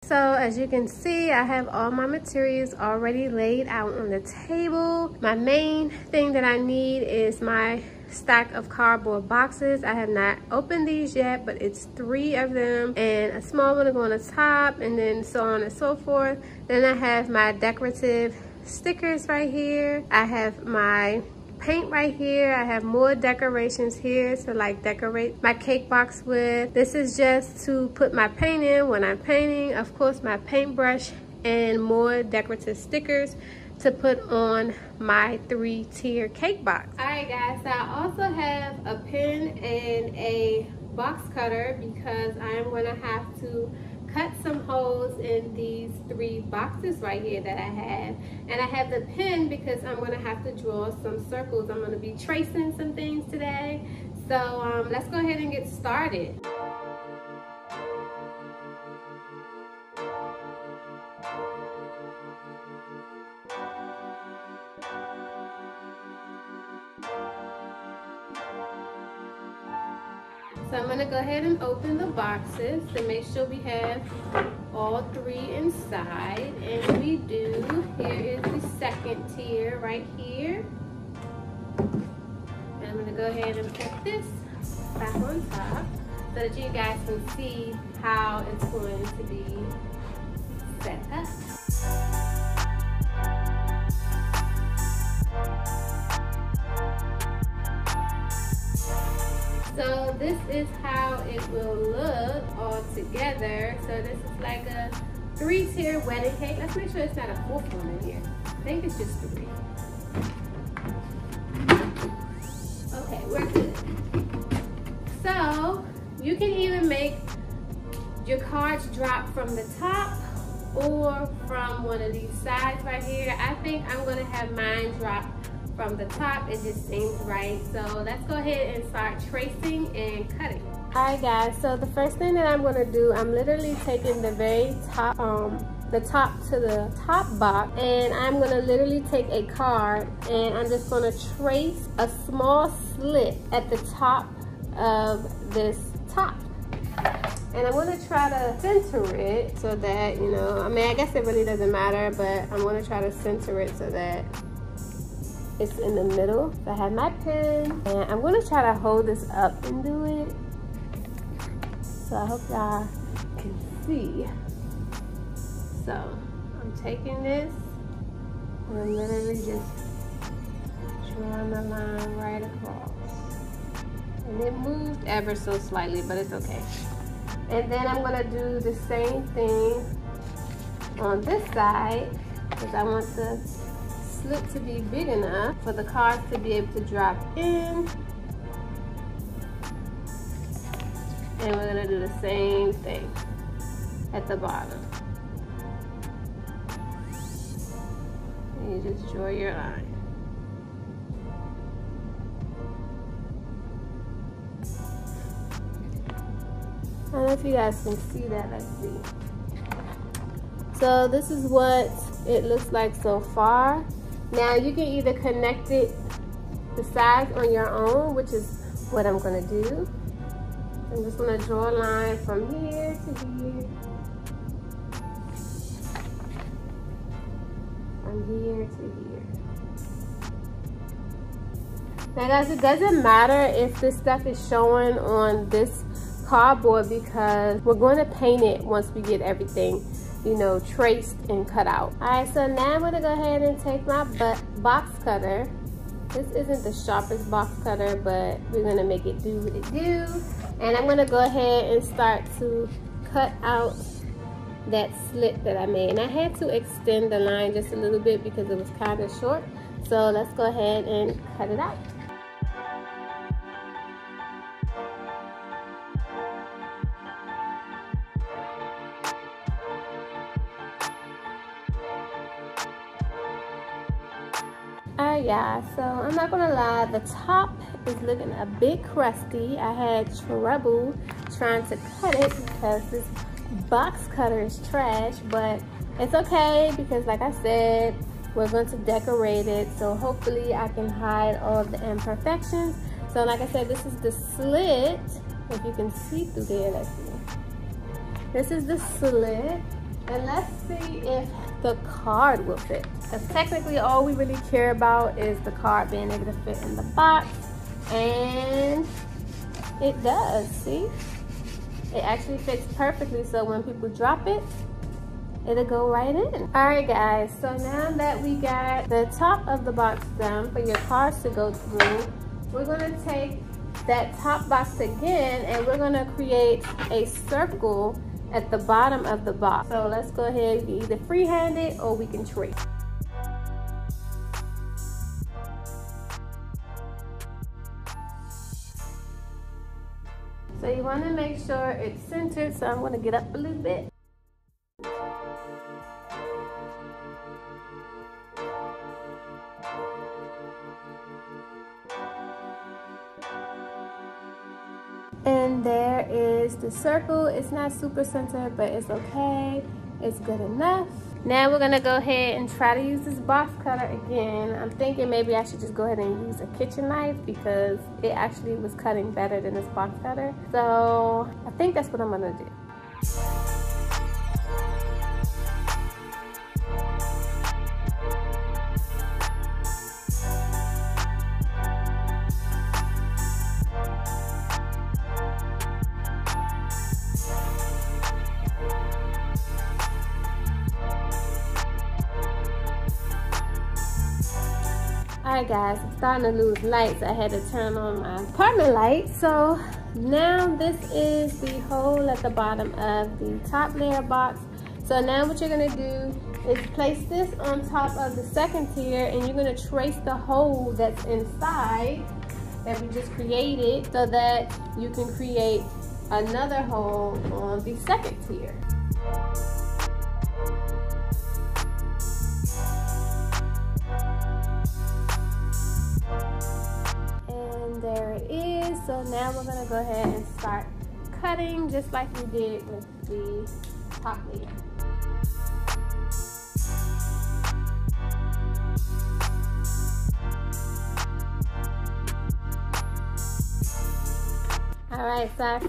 So as you can see, I have all my materials already laid out on the table. My main thing that I need is my stack of cardboard boxes. I have not opened these yet, but it's 3 of them, and a small one to go on the top, and then so on and so forth. Then I have my decorative stickers right here. I have my paint right here. I have more decorations here to like decorate my cake box with. This is just to put my paint in when I'm painting. Of course, my paintbrush and more decorative stickers to put on my 3-tier cake box. All right guys, so I also have a pen and a box cutter because I am going to have to cut some holes in these 3 boxes right here that I have. And I have the pen because I'm going to have to draw some circles. I'm going to be tracing some things today. So let's go ahead and get started. So I'm going to go ahead and open the boxes to make sure we have all 3 inside. And we do. Here is the 2nd tier right here. And I'm going to go ahead and put this back on top so that you guys can see how it's going to be set up. So this is how it will look all together. So this is like a 3-tier wedding cake. Let's make sure it's not a 4th one in here. I think it's just 3. Okay, we're good. So you can even make your cards drop from the top or from one of these sides right here. I think I'm gonna have mine drop from the top. It just seems right. So let's go ahead and start tracing and cutting. Alright guys, so the first thing that I'm going to do, I'm literally taking the very top, the top to the top box, and I'm going to literally take a card and I'm just going to trace a small slit at the top of this top. And I'm going to try to center it so that, you know, I mean, I guess it really doesn't matter, but I'm going to try to center it so that it's in the middle. So I have my pen, and I'm going to try to hold this up and do it. So I hope y'all can see. So I'm taking this, and I'm literally just drawing the line right across. And it moved ever so slightly, but it's okay. And then I'm going to do the same thing on this side because I want the slit to be big enough for the cards to be able to drop in. And we're going to do the same thing at the bottom. And you just draw your line. I don't know if you guys can see that. Let's see. So this is what it looks like so far. Now you can either connect it the sides on your own, which is what I'm going to do. I'm just going to draw a line from here to here. From here to here. Now guys, it doesn't matter if this stuff is showing on this cardboard because we're going to paint it once we get everything, you know, traced and cut out. Alright, so now I'm going to go ahead and take my box cutter. This isn't the sharpest box cutter, but we're going to make it do what it do. And I'm going to go ahead and start to cut out that slit that I made. And I had to extend the line just a little bit because it was kind of short. So let's go ahead and cut it out. Alright y'all, so I'm not gonna lie, the top is looking a bit crusty. I had trouble trying to cut it because this box cutter is trash, but it's okay because like I said, we're going to decorate it, so hopefully I can hide all of the imperfections. So like I said, this is the slit. If you can see through there, let's see. This is the slit, And let's see if the card will fit. Because technically all we really care about is the card being able to fit in the box. And it does, see? It actually fits perfectly, so when people drop it, it'll go right in. All right, guys, so now that we got the top of the box done for your cards to go through, we're gonna take that top box again and we're gonna create a circle at the bottom of the box. So let's go ahead, you can either freehand it or we can trace. So you want to make sure it's centered, so I'm going to get up a little bit. And there is the circle. It's not super centered, but it's okay. It's good enough. Now we're gonna go ahead and try to use this box cutter again. I'm thinking maybe I should just go ahead and use a kitchen knife because it actually was cutting better than this box cutter. So I think that's what I'm gonna do. Alright guys, I'm starting to lose lights. I had to turn on my apartment light. So now this is the hole at the bottom of the top layer box. So now what you're going to do is place this on top of the second tier and you're going to trace the hole that's inside that we just created so that you can create another hole on the second tier. There it is. So now we're going to go ahead and start cutting just like we did with the top layer. Alright, so I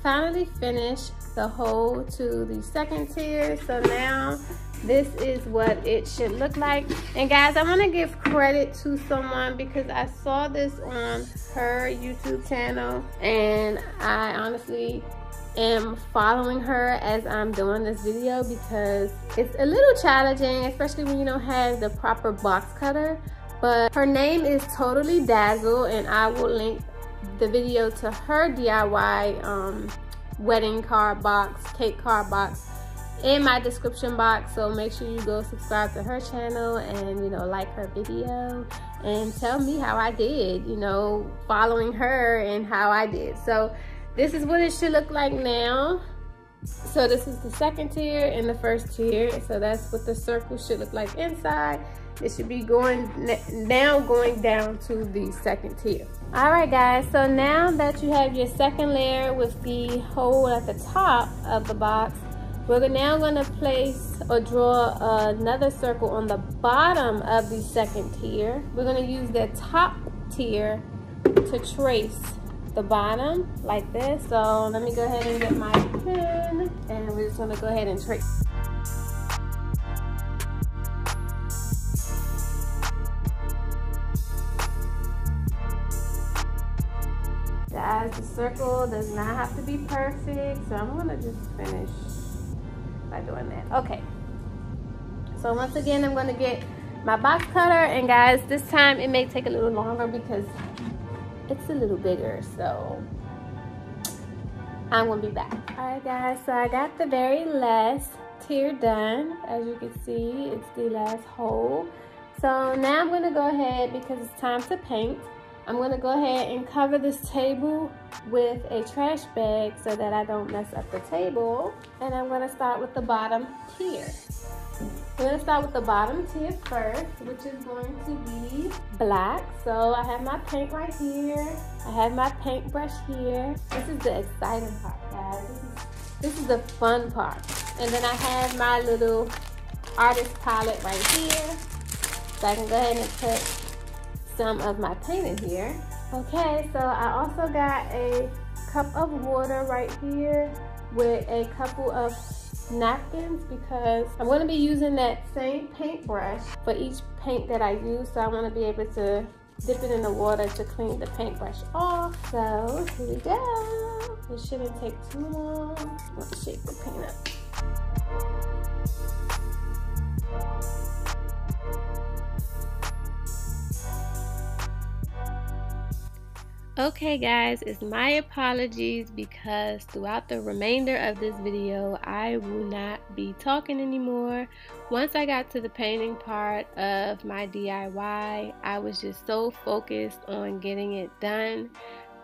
finally finished the hole to the second tier. So now this is what it should look like. And guys, I want to give credit to someone because I saw this on her YouTube channel and I honestly am following her as I'm doing this video because it's a little challenging, especially when you don't have the proper box cutter. But her name is Totally Dazzle and I will link the video to her DIY wedding card box, cake card box in my description box. So make sure you go subscribe to her channel and, you know, like her video and tell me how I did, you know, following her and how I did. So this is what it should look like now. So this is the second tier and the first tier. So that's what the circle should look like inside. It should be going down to the second tier. All right guys, so now that you have your second layer with the hole at the top of the box, we're now going to place or draw another circle on the bottom of the second tier. We're going to use the top tier to trace the bottom like this. So let me go ahead and get my pen and we're just going to go ahead and trace. Guys, the circle does not have to be perfect, so I'm going to just finish by doing that. Okay, so once again I'm going to get my box cutter, and guys, this time it may take a little longer because it's a little bigger, so I'm going to be back. Alright guys, so I got the very last tier done. As you can see, it's the last hole. So now I'm going to go ahead, because it's time to paint, I'm going to go ahead and cover this table with a trash bag so that I don't mess up the table. And I'm going to start with the bottom tier. We're going to start with the bottom tier first, which is going to be black. So I have my paint right here. I have my paintbrush here. This is the exciting part, guys. This is the fun part. And then I have my little artist palette right here. So I can go ahead and put some of my paint in here. Okay, so I also got a cup of water right here with a couple of napkins because I'm going to be using that same paintbrush for each paint that I use. So I want to be able to dip it in the water to clean the paintbrush off. So here we go. It shouldn't take too long. I'm going to shake the paint up. Okay guys, it's my apologies because throughout the remainder of this video I will not be talking anymore. Once I got to the painting part of my DIY, I was just so focused on getting it done.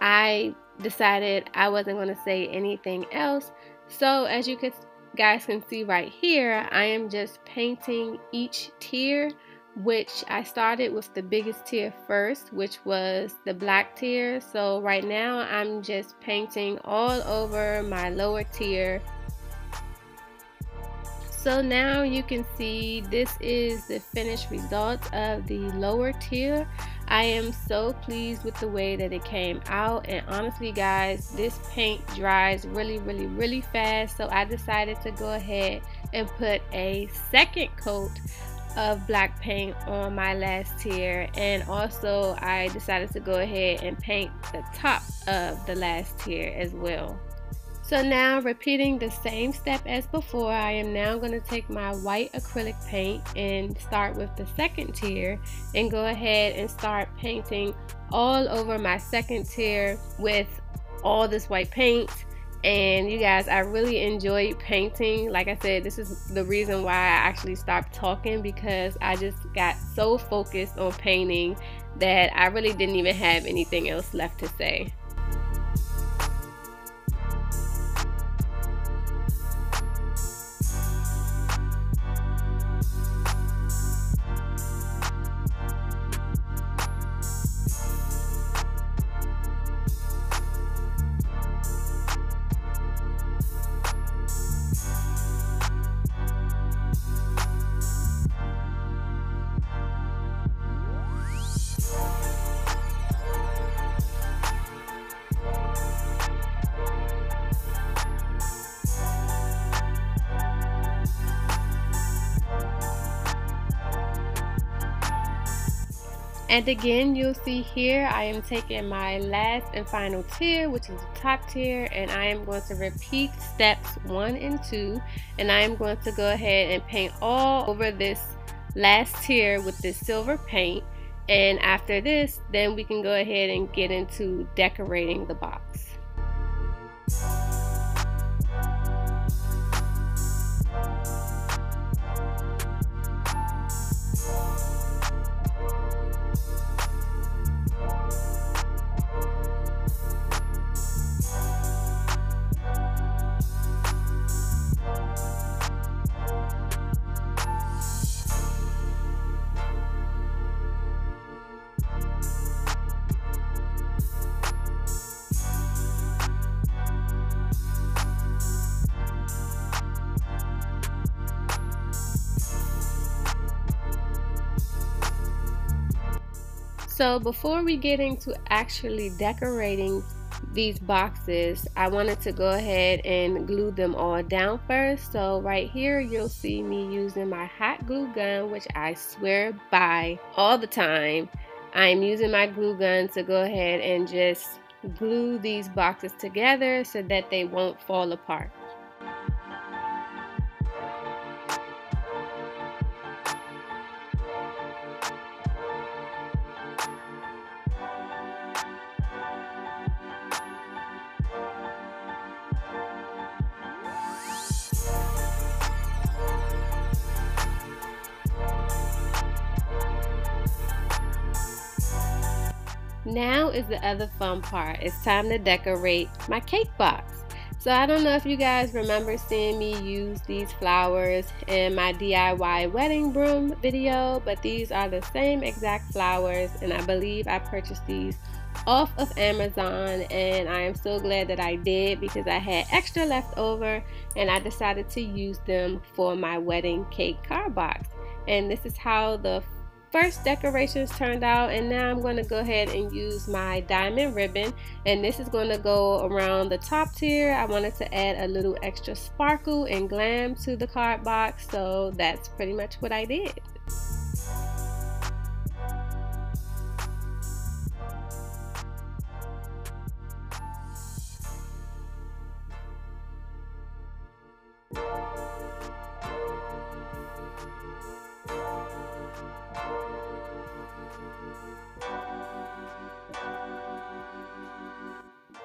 I decided I wasn't going to say anything else. So as you guys can see right here, I am just painting each tier, which I started with the biggest tier first, which was the black tier. So right now I'm just painting all over my lower tier. So now you can see this is the finished result of the lower tier. I am so pleased with the way that it came out, and honestly guys, this paint dries really fast, so I decided to go ahead and put a second coat of black paint on my last tier, and also I decided to go ahead and paint the top of the last tier as well. So now, repeating the same step as before, I am now going to take my white acrylic paint and start with the second tier and go ahead and start painting all over my second tier with all this white paint. And you guys, I really enjoyed painting. Like I said, this is the reason why I actually stopped talking, because I just got so focused on painting that I really didn't even have anything else left to say. And again, you'll see here I am taking my last and final tier, which is the top tier, and I am going to repeat steps 1 and 2, and I am going to go ahead and paint all over this last tier with this silver paint. And after this, then we can go ahead and get into decorating the box. So before we get into actually decorating these boxes, I wanted to go ahead and glue them all down first. So right here you'll see me using my hot glue gun, which I swear by all the time. I'm using my glue gun to go ahead and just glue these boxes together so that they won't fall apart. Now is the other fun part. It's time to decorate my cake box. So I don't know if you guys remember seeing me use these flowers in my DIY wedding broom video, but these are the same exact flowers, and I believe I purchased these off of Amazon, and I am so glad that I did because I had extra left over and I decided to use them for my wedding cake card box. And this is how the first decorations turned out, and now I'm going to go ahead and use my diamond ribbon, and this is going to go around the top tier. I wanted to add a little extra sparkle and glam to the card box, so that's pretty much what I did.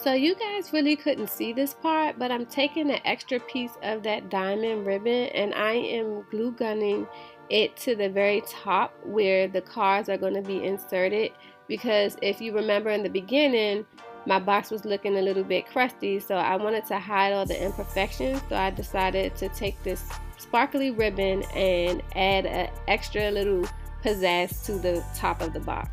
So you guys really couldn't see this part, but I'm taking an extra piece of that diamond ribbon and I am glue gunning it to the very top where the cards are going to be inserted, because if you remember in the beginning, my box was looking a little bit crusty, so I wanted to hide all the imperfections. So I decided to take this sparkly ribbon and add an extra little pizzazz to the top of the box.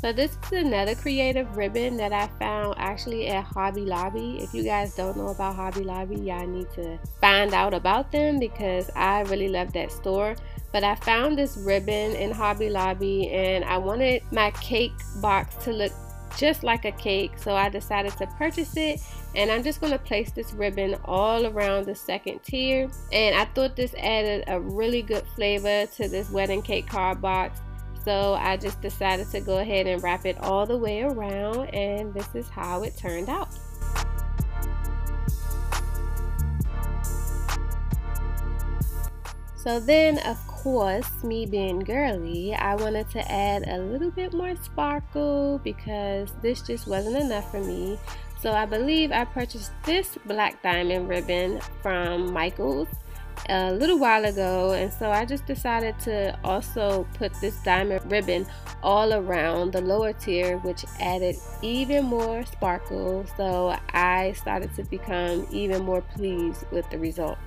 So this is another creative ribbon that I found actually at Hobby Lobby. If you guys don't know about Hobby Lobby, y'all need to find out about them because I really love that store. But I found this ribbon in Hobby Lobby and I wanted my cake box to look just like a cake, so I decided to purchase it, and I'm just going to place this ribbon all around the second tier, and I thought this added a really good flavor to this wedding cake card box. So I just decided to go ahead and wrap it all the way around, and this is how it turned out. So then, of course, me being girly, I wanted to add a little bit more sparkle because this just wasn't enough for me. So I believe I purchased this black diamond ribbon from Michael's a little while ago, and so I just decided to also put this diamond ribbon all around the lower tier, which added even more sparkle. So I started to become even more pleased with the results.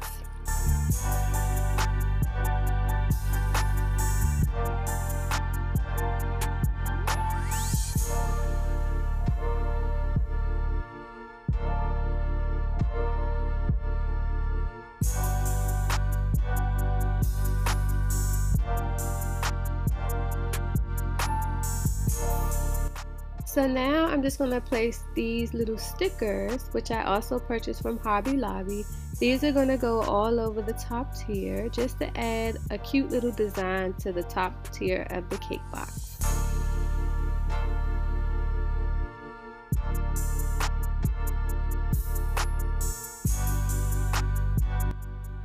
So now I'm just going to place these little stickers, which I also purchased from Hobby Lobby. These are going to go all over the top tier just to add a cute little design to the top tier of the cake box.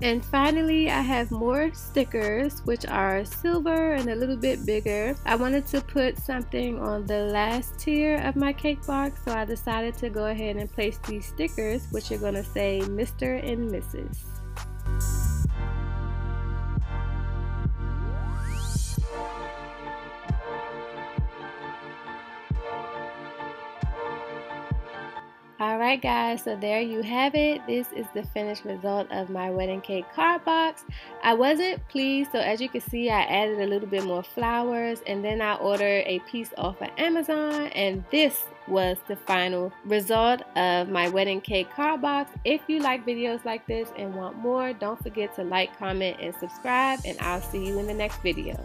And finally, I have more stickers, which are silver and a little bit bigger. I wanted to put something on the last tier of my cake box, so I decided to go ahead and place these stickers, which are going to say Mr. and Mrs. Alright guys, so there you have it. This is the finished result of my wedding cake card box. I wasn't pleased, so as you can see, I added a little bit more flowers, and then I ordered a piece off of Amazon, and this was the final result of my wedding cake card box. If you like videos like this and want more, don't forget to like, comment, and subscribe, and I'll see you in the next video.